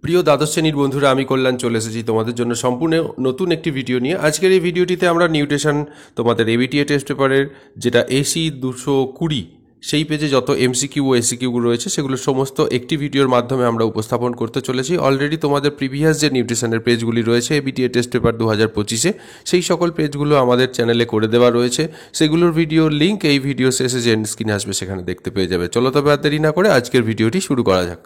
প্রিয় দ্বাদশ শ্রেণীর বন্ধুরা, আমি কল্যাণ চলে এসেছি তোমাদের জন্য সম্পূর্ণ নতুন একটি ভিডিও নিয়ে। আজকের এই ভিডিওটিতে আমরা নিউট্রিশন তোমাদের এবিটিএ টেস্ট পেপারের যেটা এসি 220 সেই পেজে যত এমসিকিউ ও এসিকিউ রয়েছে সেগুলো সমস্ত একটি ভিডিওর মাধ্যমে আমরা উপস্থাপন করতে চলেছি। অলরেডি তোমাদের প্রিভিয়াস যে নিউট্রিশনের পেজগুলি রয়েছে এবিটিএ টেস্ট পেপার 2025-এ, সেই সকল পেজগুলো আমাদের চ্যানেলে করে দেওয়া রয়েছে। সেগুলোর ভিডিওর লিঙ্ক এই ভিডিও শেষে যে এন্ড স্ক্রিনে আসবে সেখানে দেখতে পেয়ে যাবে। চলো তবে আর দেরি না করে আজকের ভিডিওটি শুরু করা যাক।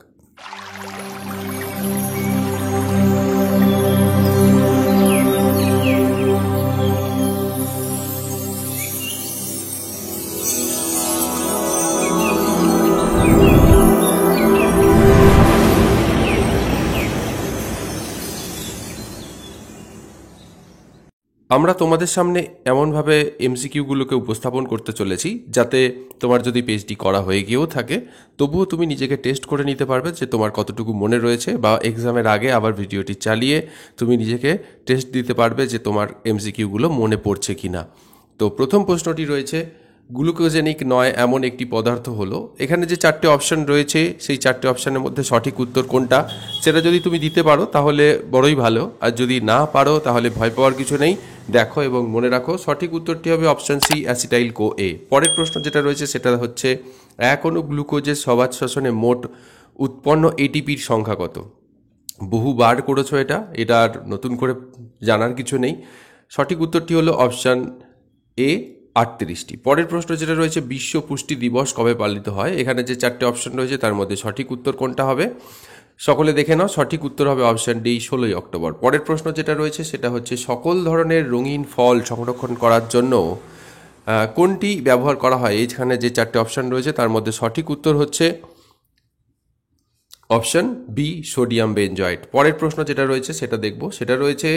আমরা তোমাদের সামনে এমনভাবে এমসিকিউগুলোকে উপস্থাপন করতে চলেছি যাতে তোমার যদি পেজটি করা হয়ে গিয়েও থাকে তবুও তুমি নিজেকে টেস্ট করে নিতে পারবে যে তোমার কতটুকু মনে রয়েছে, বা এক্সামের আগে আবার ভিডিওটি চালিয়ে তুমি নিজেকে টেস্ট দিতে পারবে যে তোমার এমসিকিউগুলো মনে পড়ছে কি না। তো প্রথম প্রশ্নটি রয়েছে, গ্লুকোজেনিক নয় এমন একটি পদার্থ হলো। এখানে যে চারটে অপশন রয়েছে সেই চারটে অপশানের মধ্যে সঠিক উত্তর কোনটা সেটা যদি তুমি দিতে পারো তাহলে বড়ই ভালো, আর যদি না পারো তাহলে ভয় পাওয়ার কিছু নেই। দেখো এবং মনে রাখো, সঠিক উত্তরটি হবে অপশান সি, অ্যাসিটাইল কো এ। পরের প্রশ্ন যেটা রয়েছে সেটা হচ্ছে, এক অণু গ্লুকোজের সবাত শ্বসনে মোট উৎপন্ন এটিপির সংখ্যা কত? বহুবার করেছো এটা আর নতুন করে জানার কিছু নেই। সঠিক উত্তরটি হলো অপশান এ, 38টি। পরের প্রশ্ন যেটা রয়েছে, বিশ্ব পুষ্টি দিবস কবে পালিত হয়? এখানে যে চারটে অপশন রয়েছে তার মধ্যে সঠিক উত্তর কোনটা হবে? সকলে দেখে নাও, সঠিক উত্তর হবে অপশান ডি, 16ই অক্টোবর। পরের প্রশ্ন যেটা রয়েছে সেটা হচ্ছে, সকল ধরনের রঙিন ফল সংরক্ষণ করার জন্য কোনটি ব্যবহার করা হয়? এইখানে যে চারটে অপশান রয়েছে তার মধ্যে সঠিক উত্তর হচ্ছে অপশন বি, সোডিয়াম বেনজয়েট। পরের প্রশ্ন যেটা রয়েছে সেটা দেখব, সেটা রয়েছে,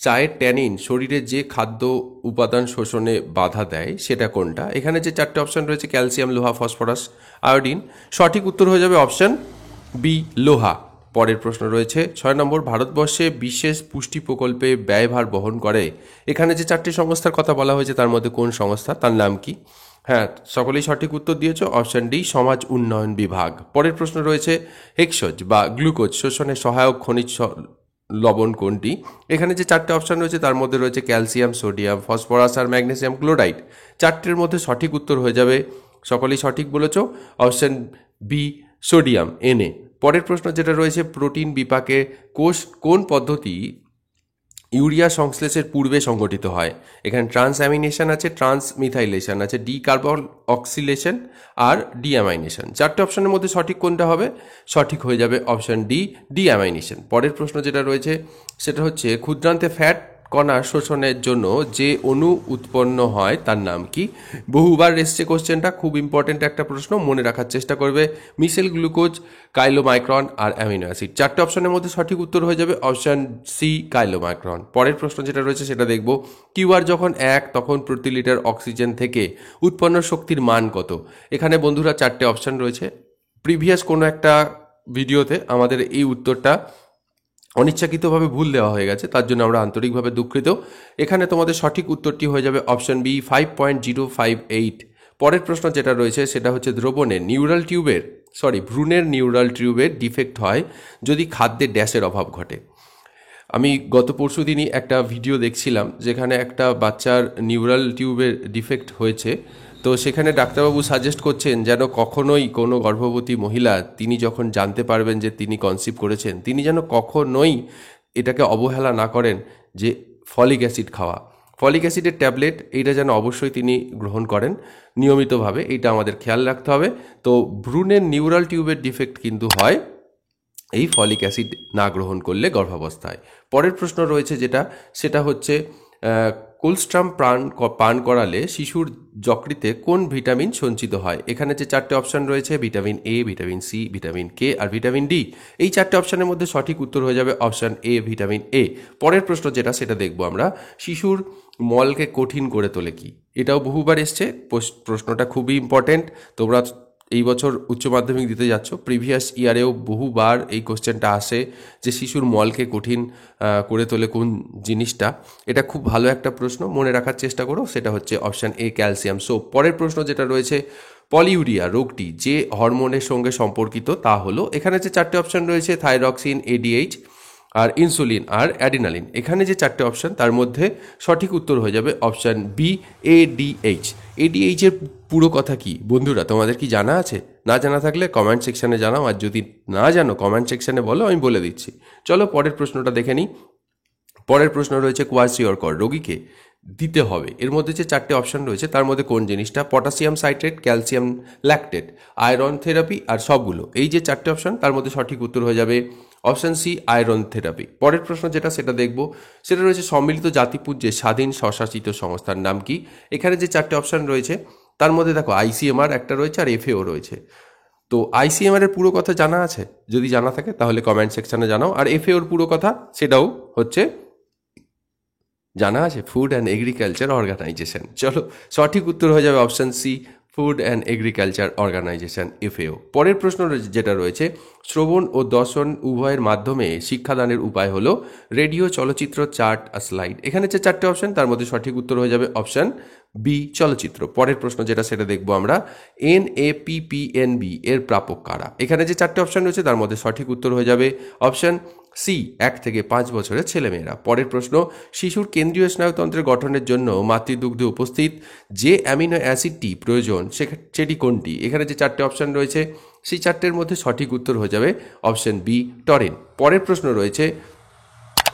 চায়ের ট্যানিন শরীরে যে খাদ্য উপাদান শোষণে বাধা দেয় সেটা কোনটা? এখানে যে চারটে অপশন রয়েছে, ক্যালসিয়াম, লোহা, ফসফরাস, আয়োডিন। সঠিক উত্তর হয়ে যাবে অপশন বি, লোহা। পরের প্রশ্ন রয়েছে 6 নম্বর, ভারতবর্ষে বিশেষ পুষ্টি প্রকল্পে ব্যয়ভার বহন করে। এখানে যে চারটি সংস্থার কথা বলা হয়েছে তার মধ্যে কোন সংস্থা, তার নাম কি? হ্যাঁ, সকলেই সঠিক উত্তর দিয়েছ, অপশন ডি, সমাজ উন্নয়ন বিভাগ। পরের প্রশ্ন রয়েছে, হেক্সোজ বা গ্লুকোজ শোষণে সহায়ক খনিজ লবণ কোনটি? এখানে যে চারটে অপশন রয়েছে তার মধ্যে রয়েছে ক্যালসিয়াম, সোডিয়াম, ফসফরাস আর ম্যাগনেসিয়াম ক্লোরাইড। চারটের মধ্যে সঠিক উত্তর হয়ে যাবে, সকলেই সঠিক বলেছ, অপশন বি, সোডিয়াম এনএ। পরের প্রশ্ন যেটা রয়েছে, প্রোটিন বিপাকে কোষ কোন পদ্ধতি ইউরিয়া সংশ্লেষের পূর্বে সংগঠিত হয়? এখানে ট্রান্স অ্যামিনেশন আছে, ট্রান্স মিথাইলেশন আছে, ডি কার্বন অক্সিলেশন আর ডি অ্যামাইনেশন। চারটে অপশনের মধ্যে সঠিক কোনটা হবে? সঠিক হয়ে যাবে অপশন ডি, ডি অ্যামাইনেশন। পরের প্রশ্ন যেটা রয়েছে সেটা হচ্ছে, ক্ষুদ্রান্তে ফ্যাট কণা শোষণের জন্য যে অণু উৎপন্ন হয় তার নাম কি? বহুবার এসছে কোশ্চেনটা, খুব ইম্পর্টেন্ট একটা প্রশ্ন, মনে রাখার চেষ্টা করবে। মিসেল গ্লুকোজ, কাইলোমাইক্রন আর অ্যামিনো অ্যাসিড। চারটে অপশনের মধ্যে সঠিক উত্তর হয়ে যাবে অপশন সি, কাইলোমাইক্রন। পরের প্রশ্ন যেটা রয়েছে সেটা দেখব, কিউআর যখন 1 তখন প্রতি লিটার অক্সিজেন থেকে উৎপন্ন শক্তির মান কত? এখানে বন্ধুরা চারটে অপশন রয়েছে। প্রিভিয়াস কোনো একটা ভিডিওতে আমাদের এই উত্তরটা অনিচ্ছাকৃতভাবে ভুল দেওয়া হয়ে গেছে, তার জন্য আমরা আন্তরিকভাবে দুঃখিত। এখানে তোমাদের সঠিক উত্তরটি হয়ে যাবে অপশন বি, 5.058। পরের প্রশ্ন যেটা রয়েছে সেটা হচ্ছে, ভ্রূণের নিউরাল টিউবের ডিফেক্ট হয় যদি খাদ্যে ড্যাশের অভাব ঘটে। আমি গত পরশু দিনই একটা ভিডিও দেখছিলাম যেখানে একটা বাচ্চার নিউরাল টিউবের ডিফেক্ট হয়েছে। তো সেখানে ডাক্তারবাবু সাজেস্ট করছেন যেন কখনোই কোনো গর্ভবতী মহিলা তিনি যখন জানতে পারবেন যে তিনি কনসিভ করেছেন, তিনি যেন কখনোই এটাকে অবহেলা না করেন যে ফলিক অ্যাসিড খাওয়া, ফলিক অ্যাসিডের ট্যাবলেট, এইটা যেন অবশ্যই তিনি গ্রহণ করেন নিয়মিতভাবে, এইটা আমাদের খেয়াল রাখতে হবে। তো ভ্রূণের নিউরাল টিউবের ডিফেক্ট কিন্তু হয় এই ফলিক অ্যাসিড না গ্রহণ করলে গর্ভাবস্থায়। পরের প্রশ্ন রয়েছে যেটা, সেটা হচ্ছে, কোলস্ট্রাম পান করালে শিশুর যকৃতে কোন ভিটামিন সঞ্চিত হয়? এখানে যে চারটে অপশন রয়েছে, vitamin A, vitamin C, vitamin K আর ভিটামিন ডি। এই চারটে অপশনের মধ্যে সঠিক উত্তর হয়ে যাবে অপশন এ, ভিটামিন এ। পরের প্রশ্ন যেটা সেটা দেখবো আমরা, শিশুর মলকে কঠিন করে তোলে কি? এটাও বহুবার এসছে, প্রশ্নটা খুবই ইম্পর্টেন্ট। তোমরা এই বছর উচ্চ মাধ্যমিক দিতে যাচ্ছ, প্রিভিয়াস ইয়ারেও বহুবার এই কোশ্চেনটা আসে যে শিশুর মলকে কঠিন করে তোলে কোন জিনিসটা। এটা খুব ভালো একটা প্রশ্ন, মনে রাখার চেষ্টা করো। সেটা হচ্ছে অপশান এ, ক্যালসিয়াম। সো পরের প্রশ্ন যেটা রয়েছে, পলিউরিয়া রোগটি যে হরমোনের সঙ্গে সম্পর্কিত তা হলো, এখানে যে চারটে অপশন রয়েছে থাইরক্সিন, এডিএইচ আর ইনসুলিন আর অ্যাডিনালিন, এখানে যে চারটে অপশন তার মধ্যে সঠিক উত্তর হয়ে যাবে অপশন বি এডিএইচ। এডিএইচ এর পুরো কথা কি বন্ধুরা, তোমাদের কি জানা আছে? না জানা থাকলে কমেন্ট সেকশনে জানাও, আর যদি না জানো কমেন্ট সেকশনে বলো, আমি বলে দিচ্ছি। চলো পরের প্রশ্নটা দেখে নিই। পরের প্রশ্ন রয়েছে কোয়াসিওরকর রোগীকে দিতে হবে, এর মধ্যে যে চারটে অপশন রয়েছে তার মধ্যে কোন জিনিসটা? Potassium citrate, calcium lactate, iron therapy আর সবগুলো। এই যে চারটে অপশন তার মধ্যে সঠিক উত্তর হয়ে যাবে অপশন সি আয়রন থেরাপি। পরের প্রশ্ন যেটা সেটা দেখব, সেটা রয়েছে সম্মিলিত জাতিপুঞ্জের স্বাধীন স্বশাসিত সংস্থার নাম কি? এখানে যে চারটে অপশন রয়েছে তার মধ্যে দেখো আইসিএমআর একটা রয়েছে আর এফএও রয়েছে। তো আইসিএমআর এর পুরো কথা জানা আছে? যদি জানা থাকে তাহলে কমেন্ট সেকশনে জানাও। আর এফএওর পুরো কথা সেটাও হচ্ছে জানা আছে, ফুড অ্যান্ড এগ্রিকালচার অর্গানাইজেশন। চলো সঠিক উত্তর হয়ে যাবে option C food and agriculture organization FAO. পরের প্রশ্ন যেটা রয়েছে, শ্রবণ ও দর্শন উভয়ের মাধ্যমে শিক্ষাদানের উপায় হলো রেডিও, চলচ্চিত্র, চার্ট আর স্লাইড। এখানে যে চারটে অপশন তার মধ্যে সঠিক উত্তর হয়ে যাবে অপশন বি চলচ্চিত্র। পরের প্রশ্ন যেটা সেটা দেখবো আমরা, NAPPNB এর প্রাপক কারা? এখানে যে চারটে অপশন রয়েছে তার মধ্যে সঠিক উত্তর হয়ে যাবে অপশন সি 1 থেকে 5 বছরের ছেলেমেয়েরা। পরের প্রশ্ন, শিশুর কেন্দ্রীয় স্নায়ুতন্ত্রের গঠনের জন্য মাতৃদুগ্ধে উপস্থিত যে অ্যামিনো অ্যাসিডটি প্রয়োজন সেটি কোনটি? এখানে যে চারটে অপশন রয়েছে সেই চারটের মধ্যে সঠিক উত্তর হয়ে যাবে অপশন বি টরিন। পরের প্রশ্ন রয়েছে,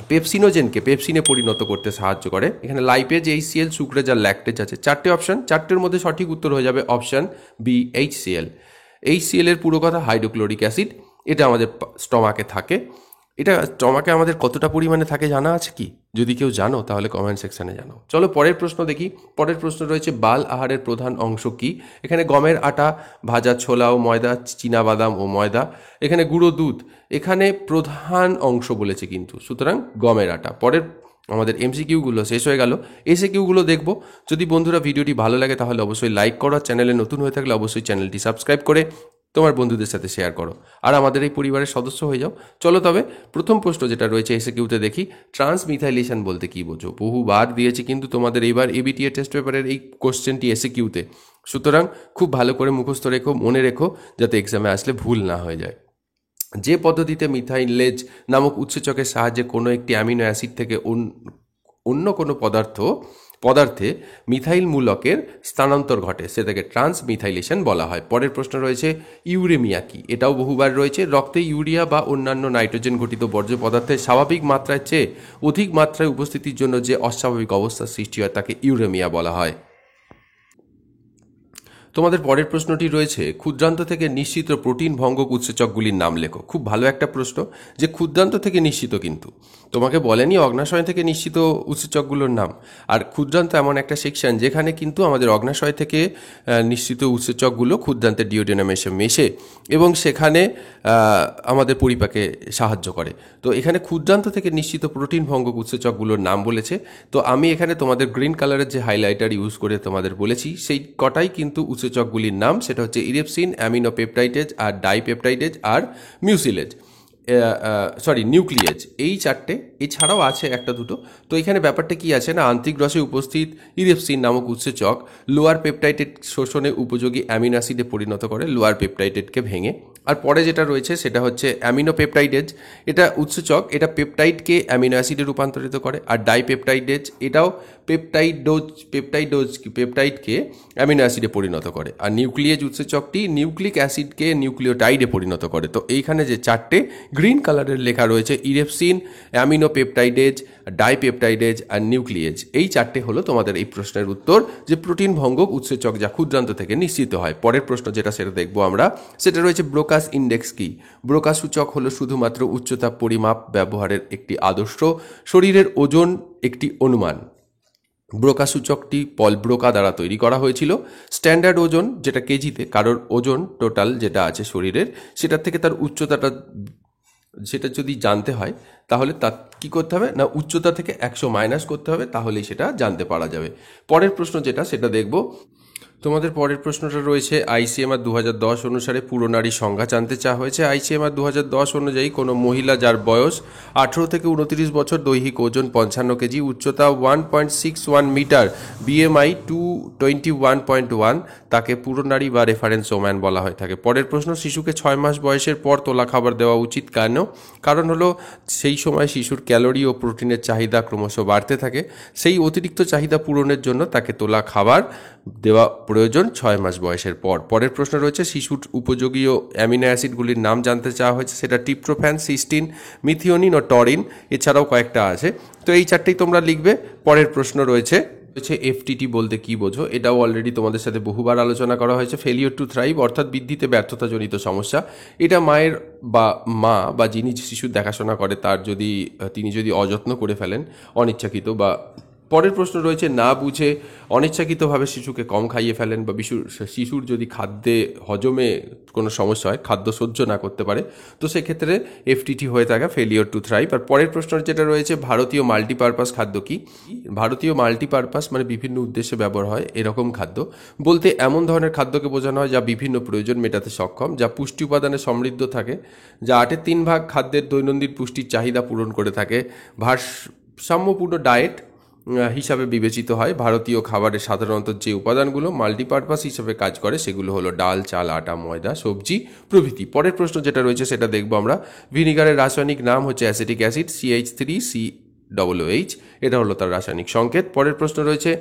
পেপসিনোজেনকে পেপসিনে পরিণত করতে সাহায্য করে। এখানে লাইপেজ, HCl, সুক্রেজ আর ল্যাকটেজ আছে। চারটে অপশন, চারটের মধ্যে সঠিক উত্তর হয়ে যাবে অপশন বি HCl। HCl এর পুরো কথা হাইড্রোক্লোরিক অ্যাসিড। এটা আমাদের স্টমাকে থাকে। এটা স্টমাকে আমাদের কতটা পরিমাণে থাকে জানা আছে কি? যদি কেউ জানো তাহলে কমেন্ট সেকশনে জানাও। চলো পরের প্রশ্ন দেখি। পরের প্রশ্ন রয়েছে, বাল আহারের প্রধান অংশ কি? এখানে গমের আটা, ভাজা ছোলা ও ময়দা, চীনাবাদাম ও ময়দা, এখানে গুঁড়ো দুধ। এখানে প্রধান অংশ বলেছে কিন্তু, সুতরাং গমের আটা। পরের আমাদের এমসিকিউগুলো শেষ হয়ে গেল, এসএকিউগুলো দেখব। যদি বন্ধুরা ভিডিওটি ভালো লাগে তাহলে অবশ্যই লাইক করো, চ্যানেলে নতুন হয়ে থাকলে অবশ্যই চ্যানেলটি সাবস্ক্রাইব করে তোমার বন্ধুদের সাথে শেয়ার করো, আর আমাদের এই পরিবারের সদস্য হয়ে যাও। চলো তবে প্রথম প্রশ্ন যেটা রয়েছে এসএকিউতে দেখি, ট্রান্সমিথাইলেশন বলতে কি বোঝো? বহুবার দিয়েছি কিন্তু তোমাদের এবার এবিটিএ টেস্ট পেপারের এই কোশ্চেনটি এসএকিউতে, সুতরাং খুব ভালো করে মুখস্থ রেখো, মনে রেখো, যাতে এক্সামে আসলে ভুল না হয়ে যায়। যে পদ্ধতিতে মিথাইলেজ নামক উৎসেচকের সাহায্যে কোনো একটি অ্যামিনো অ্যাসিড থেকে অন্য কোনো পদার্থে মিথাইল মূলকের স্থানান্তর ঘটে সেটাকে ট্রান্সমিথাইলেশন বলা হয়। পরের প্রশ্ন রয়েছে, ইউরেমিয়া কি? এটাও বহুবার রয়েছে। রক্তে ইউরিয়া বা অন্যান্য নাইট্রোজেন ঘটিত বর্জ্য পদার্থের স্বাভাবিক মাত্রার চেয়ে অধিক মাত্রায় উপস্থিতির জন্য যে অস্বাভাবিক অবস্থার সৃষ্টি হয় তাকে ইউরেমিয়া বলা হয়। তোমাদের পরের প্রশ্নটি রয়েছে, ক্ষুদ্রান্ত থেকে নিশ্চিত প্রোটিন ভঙ্গক উৎসেচকগুলির নাম লেখো। খুব ভালো একটা প্রশ্ন, যে ক্ষুদ্রান্ত থেকে নিশ্চিত, কিন্তু তোমাকে বলেনি অগ্নাশয় থেকে নিশ্চিত উৎসেচকগুলোর নাম। আর ক্ষুদ্রান্ত এমন একটা সেকশন যেখানে কিন্তু আমাদের অগ্নাশয় থেকে নিশ্চিত উৎসেচকগুলো ক্ষুদ্রান্তের ডিওডিনামে এসে মেশে এবং সেখানে আমাদের পরিপাকে সাহায্য করে। তো এখানে ক্ষুদ্রান্ত থেকে নিশ্চিত প্রোটিন ভঙ্গক উৎসেচকগুলোর নাম বলেছে। তো আমি এখানে তোমাদের গ্রিন কালারের যে হাইলাইটার ইউজ করে তোমাদের বলেছি সেই কটাই কিন্তু উৎসেচকগুলির নাম। সেটা হচ্ছে ইরেপসিন, অ্যামিনোপেপটাইডেজ আর ডাইপেপটাইডেজ আর নিউক্লিয়েজ, এই চারটে। এছাড়াও আছে একটা দুটো। তো এখানে ব্যাপারটা কি আছে না, আন্তরিক রসে উপস্থিত ইরেপসিন নামক উৎসেচক লোয়ার পেপটাইডেড শোষণে উপযোগী অ্যামিনো অ্যাসিডে পরিণত করে লোয়ার পেপটাইডেডকে ভেঙে। আর পরে যেটা রয়েছে সেটা হচ্ছে অ্যামিনোপেপটাইডেজ, এটা উৎসেচক, এটা পেপটাইডকে অ্যামিনো অ্যাসিডে রূপান্তরিত করে। আর ডাইপেপটাইডেজ, এটাও পেপটাইডকে অ্যামিনো অ্যাসিডে পরিণত করে। আর নিউক্লিয়েজ উৎসেচকটি নিউক্লিক অ্যাসিডকে নিউক্লিওটাইডে পরিণত করে। তো এইখানে যে চারটে গ্রিন কালারের লেখা রয়েছে, ইরেপসিন, অ্যামিনোপেপটাইডেজ, ডাইপেপটাইডেজ আর নিউক্লিয়েজ, এই চারটে হলো তোমাদের এই প্রশ্নের উত্তর, যে প্রোটিন ভঙ্গক উৎসেচক যা ক্ষুদ্রান্ত থেকে নিশ্চিত হয়। পরের প্রশ্ন যেটা সেটা দেখবো আমরা, সেটা রয়েছে ব্রোকাস ইন্ডেক্স কি? ব্রোকাস সূচক হলো শুধুমাত্র উচ্চতা পরিমাপ ব্যবহারের একটি আদর্শ শরীরের ওজন একটি অনুমান। ব্রোকা সূচকটি পল ব্রোকা দ্বারা তৈরি করা হয়েছিল। স্ট্যান্ডার্ড ওজন, যেটা কেজিতে, কারোর ওজন টোটাল যেটা আছে শরীরের সেটার থেকে তার উচ্চতাটা, সেটা যদি জানতে হয় তাহলে তার কী করতে হবে না, উচ্চতা থেকে 100 মাইনাস করতে হবে, তাহলেই সেটা জানতে পারা যাবে। পরের প্রশ্ন যেটা সেটা দেখব, তোমাদের পরের প্রশ্নটা রয়েছে আইসিএমআর 2010 অনুসারে পুরো নারী সংজ্ঞা জানতে চাওয়া হয়েছে। আইসিএমআর 2010 অনুযায়ী কোনো মহিলা যার বয়স 18 থেকে 29 বছর, দৈহিক ওজন 55 কেজি, উচ্চতা 1.61 মিটার, বিএমআই 221.1, তাকে পুরো নারী বা রেফারেন্স ওম্যান বলা হয়ে থাকে। পরের প্রশ্ন, শিশুকে 6 মাস বয়সের পর তোলা খাবার দেওয়া উচিত কেন? কারণ হলো সেই সময় শিশুর ক্যালোরি ও প্রোটিনের চাহিদা ক্রমশ বাড়তে থাকে। সেই অতিরিক্ত চাহিদা পূরণের জন্য তাকে তোলা খাবার দেওয়া প্রয়োজন 6 মাস বয়সের পর। পরের প্রশ্ন রয়েছে শিশুর উপযোগীয় অ্যামিনো অ্যাসিডগুলির নাম জানতে চাওয়া হয়েছে, সেটা ট্রিপ্টোফ্যান, সিস্টিন, মিথিওনিন ও টরিন, এছাড়াও কয়েকটা আছে। তো এই চারটেই তোমরা লিখবে। পরের প্রশ্ন রয়েছে এফটিটি বলতে কি বোঝো? এটাও অলরেডি তোমাদের সাথে বহুবার আলোচনা করা হয়েছে। ফেলিওর টু থ্রাইভ অর্থাৎ বৃদ্ধিতে ব্যর্থতাজনিত সমস্যা। এটা মায়ের বা মা বা যিনি শিশুর দেখাশোনা করে তিনি যদি অযত্ন করে ফেলেন অনিচ্ছাকৃত বা। পরের প্রশ্ন রয়েছে না বুঝে অনিচ্ছাকৃতভাবে শিশুকে কম খাইয়ে ফেলেন বা শিশুর যদি খাদ্যে হজমে কোনো সমস্যা হয়, খাদ্য সহ্য না করতে পারে, তো সেক্ষেত্রে এফটিটি হয়ে থাকে ফেলিওর টু থ্রাইভ। আর পরের প্রশ্ন যেটা রয়েছে ভারতীয় মাল্টিপারপাস খাদ্য কি? ভারতীয় মাল্টিপারপাস মানে বিভিন্ন উদ্দেশ্যে ব্যবহার হয় এরকম খাদ্য বলতে এমন ধরনের খাদ্যকে বোঝানো হয় যা বিভিন্ন প্রয়োজন মেটাতে সক্ষম, যা পুষ্টি উপাদানে সমৃদ্ধ থাকে, যা 8/3 ভাগ খাদ্যের দৈনন্দিন পুষ্টির চাহিদা পূরণ করে থাকে, ভারসাম্যপূর্ণ ডায়েট হিসাবে বিবেচিত হয়। ভারতীয় খাবারের সাধারণত যে উপাদানগুলো মাল্টিপারপাস হিসাবে কাজ করে সেগুলো হলো ডাল, চাল, আটা, ময়দা, সবজি প্রভৃতি। পরের প্রশ্ন যেটা রয়েছে সেটা দেখবো আমরা। ভিনিগারের রাসায়নিক নাম হচ্ছে অ্যাসিটিক অ্যাসিড, CH3COOH, এটা হলো তার রাসায়নিক সংকেত। পরের প্রশ্ন রয়েছে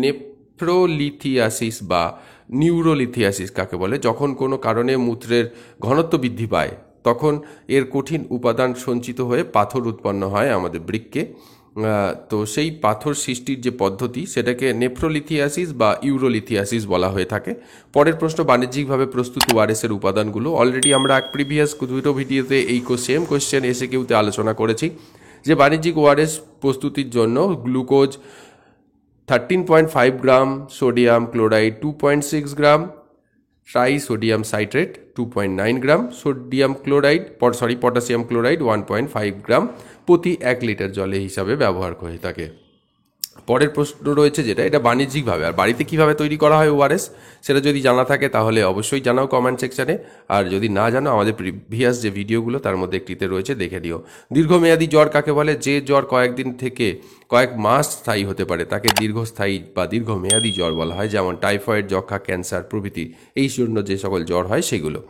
নেফ্রোলিথিয়াসিস বা নিউরোলিথিয়াসিস কাকে বলে? যখন কোনো কারণে মূত্রের ঘনত্ব বৃদ্ধি পায় তখন এর কঠিন উপাদান সঞ্চিত হয়ে পাথর উৎপন্ন হয় আমাদের বৃক্কে। তো সেই পাথর সৃষ্টির যে পদ্ধতি সেটাকে নেফ্রোলিথিয়াসিস বা ইউরোলিথিয়াসিস বলা হয়ে থাকে। পরের প্রশ্ন বাণিজ্যিকভাবে প্রস্তুত ওআরএসের উপাদানগুলো। অলরেডি আমরা প্রিভিয়াস দুটো ভিডিওতে এই সেম কোশ্চেন এসএকিউতে আলোচনা করেছি যে বাণিজ্যিক ওআরএস প্রস্তুতির জন্য গ্লুকোজ 13.5 গ্রাম, সোডিয়াম ক্লোরাইড 2.6 গ্রাম, ট্রাইসোডিয়াম সাইট্রেট 2.9 গ্রাম, পটাশিয়াম ক্লোরাইড 1.5 গ্রাম প্রতি 1 লিটার জলে হিসাবে ব্যবহার করে থাকে। পরের প্রশ্ন রয়েছে যেটা, এটা বাণিজ্যিকভাবে আর বাড়িতে কিভাবে তৈরি করা হয় ওআরএস, সেটা যদি জানা থাকে তাহলে অবশ্যই জানাও কমেন্ট সেকশানে। আর যদি না জানো আমাদের প্রিভিয়াস যে ভিডিওগুলো তার মধ্যে একটিতে রয়েছে, দেখে দিও। দীর্ঘমেয়াদী জ্বর কাকে বলে? যে জ্বর কয়েকদিন থেকে কয়েক মাস স্থায়ী হতে পারে তাকে দীর্ঘস্থায়ী বা দীর্ঘমেয়াদী জ্বর বলা হয়, যেমন টাইফয়েড, যক্ষা, ক্যান্সার প্রভৃতি। এই জন্য যে সকল জ্বর হয় সেগুলো।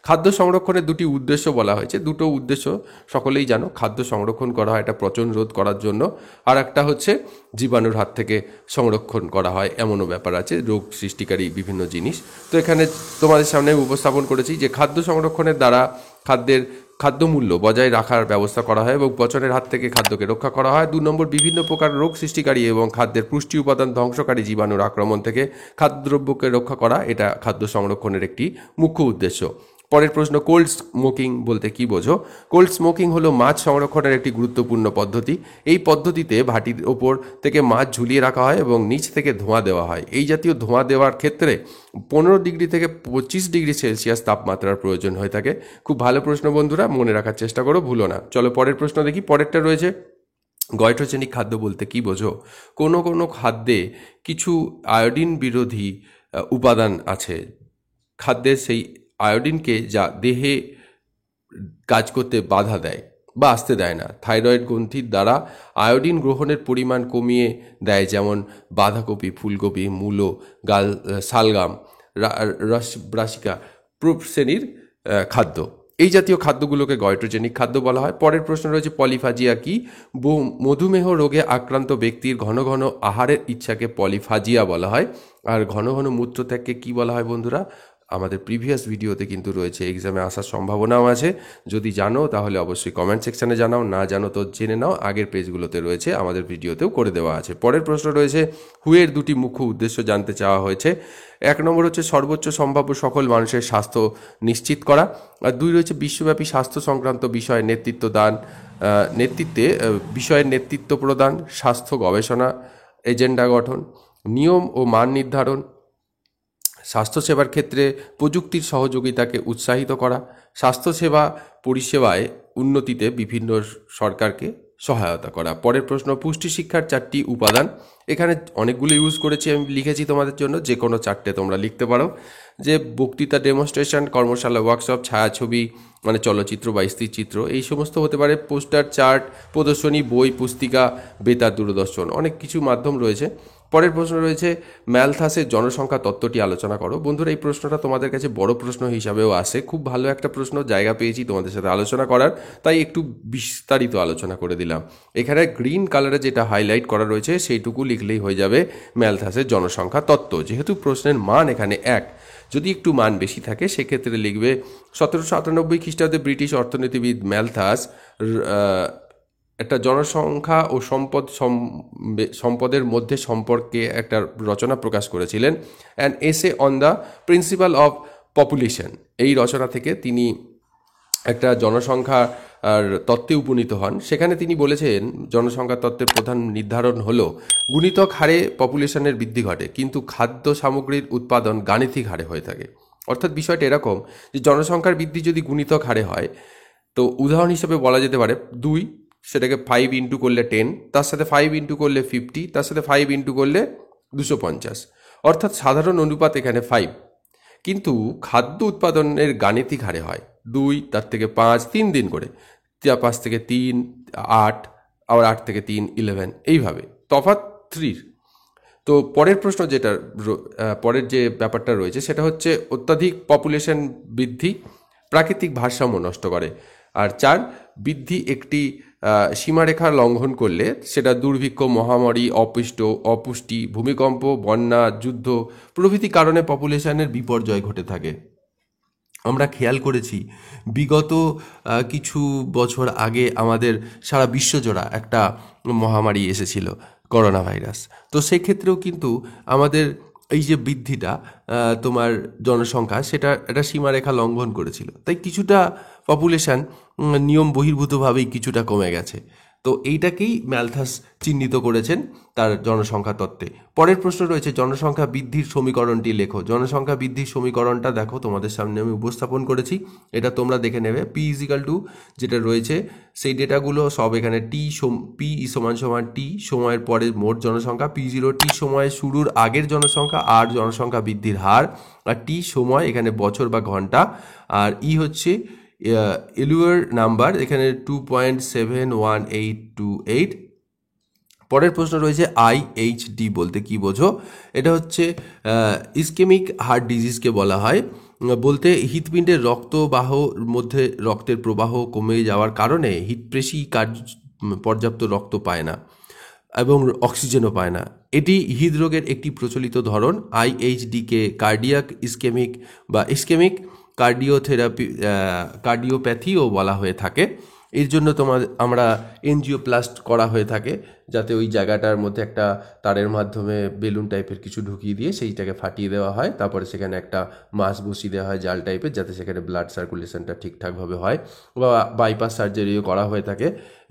খাদ্য সংরক্ষণের দুটি উদ্দেশ্য বলা হয়েছে। দুটো উদ্দেশ্য সকলেই জানো। খাদ্য সংরক্ষণ করা হয় এটা পচন রোধ করার জন্য, আর একটা হচ্ছে জীবাণুর হাত থেকে সংরক্ষণ করা হয়, এমনও ব্যাপার আছে, রোগ সৃষ্টিকারী বিভিন্ন জিনিস। তো এখানে তোমাদের সামনে উপস্থাপন করেছি যে খাদ্য সংরক্ষণের দ্বারা খাদ্যমূল্য বজায় রাখার ব্যবস্থা করা হয় এবং পচনের হাত থেকে খাদ্যকে রক্ষা করা হয়। 2 নম্বর, বিভিন্ন প্রকার রোগ সৃষ্টিকারী এবং খাদ্যের পুষ্টি উপাদান ধ্বংসকারী জীবাণুর আক্রমণ থেকে খাদ্যদ্রব্যকে রক্ষা করা, এটা খাদ্য সংরক্ষণের একটি মুখ্য উদ্দেশ্য। পরের প্রশ্ন, কোল্ড স্মোকিং বলতে কি বোঝো? কোল্ড স্মোকিং হলো মাছ সংরক্ষণের একটি গুরুত্বপূর্ণ পদ্ধতি। এই পদ্ধতিতে ভাটির ওপর থেকে মাছ ঝুলিয়ে রাখা হয় এবং নিচ থেকে ধোঁয়া দেওয়া হয়। এই জাতীয় ধোঁয়া দেওয়ার ক্ষেত্রে 15 ডিগ্রি থেকে 25 ডিগ্রি সেলসিয়াস তাপমাত্রার প্রয়োজন হয়ে থাকে। খুব ভালো প্রশ্ন বন্ধুরা, মনে রাখার চেষ্টা করো, ভুলো না। চলো পরের প্রশ্ন দেখি। পরেরটা রয়েছে গয়টোজেনিক খাদ্য বলতে কি বোঝো? কোনো কোনো খাদ্যে কিছু আয়োডিন বিরোধী উপাদান আছে। খাদ্যের সেই আয়োডিনকে যা দেহে কাজ করতে বাধা দেয় বা আসতে দেয় না। থাইরয়েড গ্রন্থির দ্বারা আয়োডিন গ্রহণের পরিমাণ কমিয়ে দেয়, যেমন বাঁধাকপি, ফুলকপি, মূলো, শালগাম, ব্রাসিকা শ্রেণীর খাদ্য। এই জাতীয় খাদ্যগুলোকে গয়টোজেনিক খাদ্য বলা হয়। পরের প্রশ্ন রয়েছে পলিফাজিয়া কি? মধুমেহ রোগে আক্রান্ত ব্যক্তির ঘন ঘন আহারের ইচ্ছাকে পলিফাজিয়া বলা হয়। আর ঘন ঘন মূত্রত্যাগকে কি বলা হয় বন্ধুরা? আমাদের প্রিভিয়াস ভিডিওতে কিন্তু রয়েছে, এক্সামে আসার সম্ভাবনাও আছে। যদি জানো তাহলে অবশ্যই কমেন্ট সেকশানে জানাও, না জানো তো জেনে নাও, আগের পেজগুলোতে রয়েছে, আমাদের ভিডিওতেও করে দেওয়া আছে। পরের প্রশ্ন রয়েছে হুয়ের দুটি মুখ্য উদ্দেশ্য জানতে চাওয়া হয়েছে। 1 নম্বর হচ্ছে সর্বোচ্চ সম্ভাব্য সকল মানুষের স্বাস্থ্য নিশ্চিত করা, আর 2 রয়েছে বিশ্বব্যাপী স্বাস্থ্য সংক্রান্ত বিষয়ে বিষয়ের নেতৃত্ব প্রদান, স্বাস্থ্য গবেষণা এজেন্ডা গঠন, নিয়ম ও মান নির্ধারণ, স্বাস্থ্যসেবার ক্ষেত্রে প্রযুক্তির সহযোগিতাকে উৎসাহিত করা, স্বাস্থ্যসেবা পরিষেবায় উন্নতিতে বিভিন্ন সরকারকে সহায়তা করা। পরের প্রশ্ন, পুষ্টি শিক্ষার 4টি উপাদান। এখানে অনেকগুলো ইউজ করেছি, আমি লিখেছি তোমাদের জন্য, যে কোনো 4টে তোমরা লিখতে পারো। যে বক্তৃতা, ডেমনস্ট্রেশন, কর্মশালা, ওয়ার্কশপ, ছায়াছবি মানে চলচ্চিত্র বা স্থিরচিত্র, এই সমস্ত হতে পারে। পোস্টার, চার্ট, প্রদর্শনী, বই, পুস্তিকা, বেতার, দূরদর্শন, অনেক কিছু মাধ্যম রয়েছে। পরের প্রশ্ন রয়েছে, ম্যালথাসের জনসংখ্যা তত্ত্বটি আলোচনা করো। বন্ধুরা, এই প্রশ্নটা তোমাদের কাছে বড় প্রশ্ন হিসাবেও আসে, খুব ভালো একটা প্রশ্ন, জায়গা পেয়েছি তোমাদের সাথে আলোচনা করার, তাই একটু বিস্তারিত আলোচনা করে দিলাম। এখানে গ্রিন কালারে যেটা হাইলাইট করা রয়েছে সেইটুকু লিখলেই হয়ে যাবে ম্যালথাসের জনসংখ্যা তত্ত্ব। যেহেতু প্রশ্নের মান এখানে 1, যদি একটু মান বেশি থাকে সেক্ষেত্রে লিখবে 1798 খ্রিস্টাব্দে ব্রিটিশ অর্থনীতিবিদ ম্যালথাস একটা জনসংখ্যা ও সম্পদের মধ্যে সম্পর্কে একটা রচনা প্রকাশ করেছিলেন, an essay on the principal of population. এই রচনা থেকে তিনি একটা জনসংখ্যা আর তত্ত্বে উপনীত হন। সেখানে তিনি বলেছেন, জনসংখ্যা তত্ত্বের প্রধান নির্ধারণ হলো গুণিতক হারে পপুলেশনের বৃদ্ধি ঘটে, কিন্তু খাদ্য সামগ্রীর উৎপাদন গাণিতিক হারে হয়ে থাকে। অর্থাৎ বিষয়টা এরকম যে জনসংখ্যার বৃদ্ধি যদি গুণিতক হারে হয়, তো উদাহরণ হিসেবে বলা যেতে পারে 2, সেটাকে 5 ইন্টু করলে 10, তার সাথে 5 ইন্টু করলে 50, তার সাথে 5 ইন্টু করলে 250, অর্থাৎ সাধারণ অনুপাত এখানে 5। কিন্তু খাদ্য উৎপাদনের গাণিতিক হারে হয় 2, তার থেকে 5, 3 দিন করে, 5 থেকে 3 8, আবার 8 থেকে 3 11, এইভাবে তফাৎ 3। তো পরের প্রশ্ন যেটা পরের যে ব্যাপারটা রয়েছে সেটা হচ্ছে, অত্যাধিক পপুলেশন বৃদ্ধি প্রাকৃতিক ভারসাম্য নষ্ট করে। আর 4, বৃদ্ধি একটি সীমারেখা লঙ্ঘন করলে সেটা দুর্ভিক্ষ, মহামারী, অপুষ্টি, ভূমিকম্প, বন্যা, যুদ্ধ প্রভৃতি কারণে পপুলেশনের বিপর্যয় ঘটে থাকে। আমরা খেয়াল করেছি বিগত কিছু বছর আগে আমাদের সারা বিশ্বজোড়া একটা মহামারী এসেছিল, করোনা ভাইরাস। তো সেক্ষেত্রেও কিন্তু আমাদের এই যে বৃদ্ধিটা তোমার জনসংখ্যা, সেটা একটা সীমারেখা লঙ্ঘন করেছিল, তাই কিছুটা পপুলেশন নিয়ম বহির্ভূতভাবেই কিছুটা কমে গেছে। তো এইটাকেই ম্যালথাস চিহ্নিত করেছেন তার জনসংখ্যা তত্ত্বে। পরের প্রশ্ন রয়েছে, জনসংখ্যা বৃদ্ধির সমীকরণটি লেখো। জনসংখ্যা বৃদ্ধির সমীকরণটা দেখো তোমাদের সামনে আমি উপস্থাপন করেছি, এটা তোমরা দেখে নেবে। P = যেটা রয়েছে সেই ডেটাগুলো সব এখানে, P = T সময়ের পরে মোট জনসংখ্যা, P0 T সময়ের শুরুর আগের জনসংখ্যা, আর জনসংখ্যা বৃদ্ধির হার, আর T সময় এখানে বছর বা ঘন্টা, আর E হচ্ছে এলুয়ার নাম্বার, এখানে 2.71828। পরের প্রশ্ন রয়েছে, IHD বলতে কি বোঝো? এটা হচ্ছে ইসকেমিক হার্ট ডিজিজকে বলা হয়। বলতে হৃৎপিণ্ডের রক্তবাহর মধ্যে রক্তের প্রবাহ কমে যাওয়ার কারণে হৃৎপেশি পর্যাপ্ত রক্ত পায় না এবং অক্সিজেনও পায় না। এটি হৃদরোগের একটি প্রচলিত ধরন। IHD-কে কার্ডিয়াক ইসকেমিক বা ইসকেমিক কার্ডিওপ্যাথিও বলা হয়ে থাকে। এর জন্য আমরা এনজিওপ্লাস্ট করা হয়ে থাকে, যাতে ওই জায়গাটার মধ্যে একটা তারের মাধ্যমে বেলুন টাইপের কিছু ঢুকিয়ে দিয়ে সেইটাকে ফাটিয়ে দেওয়া হয়, তারপরে সেখানে একটা মাছ বসিয়ে দেওয়া হয় জাল টাইপের, যাতে সেখানে ব্লাড সার্কুলেশনটা ঠিকঠাকভাবে হয়, বা বাইপাস সার্জারিও করা হয়ে থাকে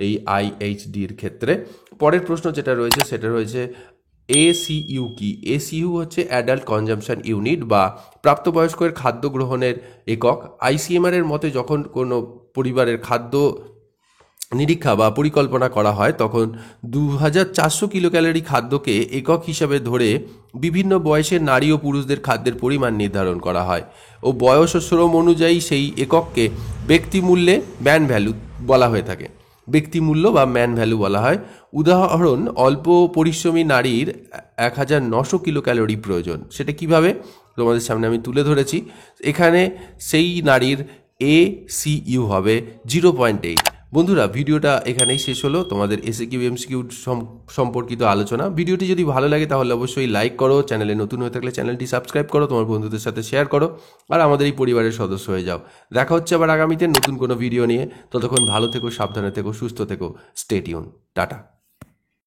এই IHD-র ক্ষেত্রে। পরের প্রশ্ন যেটা রয়েছে সেটা রয়েছে, ACU কি? ACU হচ্ছে অ্যাডাল্ট কনজাম্পশন ইউনিট বা প্রাপ্তবয়স্কের খাদ্য গ্রহণের একক। ICMR এর মতে যখন কোনো পরিবারের খাদ্য নিরীক্ষা বা পরিকল্পনা করা হয়, তখন 2400 কিলোক্যালোরি খাদ্যকে একক হিসাবে ধরে বিভিন্ন বয়সের নারী ও পুরুষদের খাদ্যের পরিমাণ নির্ধারণ করা হয়, ও বয়স ও শ্রম অনুযায়ী সেই একককে ব্যক্তিমূল্যে ম্যান ভ্যালু বলা হয়ে থাকে। ব্যক্তিমূল্য বা ম্যান ভ্যালু বলা হয়। উদাহরণ, অল্প পরিশ্রমী নারীর 1900 কিলোক্যালোরি প্রয়োজন। সেটা কিভাবে তোমাদের সামনে আমি তুলে ধরেছি। এখানে সেই নারীর ACU হবে 0.8। বন্ধুরা, ভিডিওটা এখানেই শেষ হলো, তোমাদের SAQ MCQ সম্পর্কিত আলোচনা। ভিডিওটি যদি ভালো লাগে তাহলে অবশ্যই লাইক করো, চ্যানেলে নতুন হয়ে থাকলে চ্যানেলটি সাবস্ক্রাইব করো, তোমার বন্ধুদের সাথে শেয়ার করো, আর আমাদের এই পরিবারের সদস্য হয়ে যাও। দেখা হচ্ছে আবার আগামীতে নতুন কোনো ভিডিও নিয়ে। ততক্ষণ ভালো থেকো, সাবধানে থেকো, সুস্থ থেকো। Stay tune. টাটা।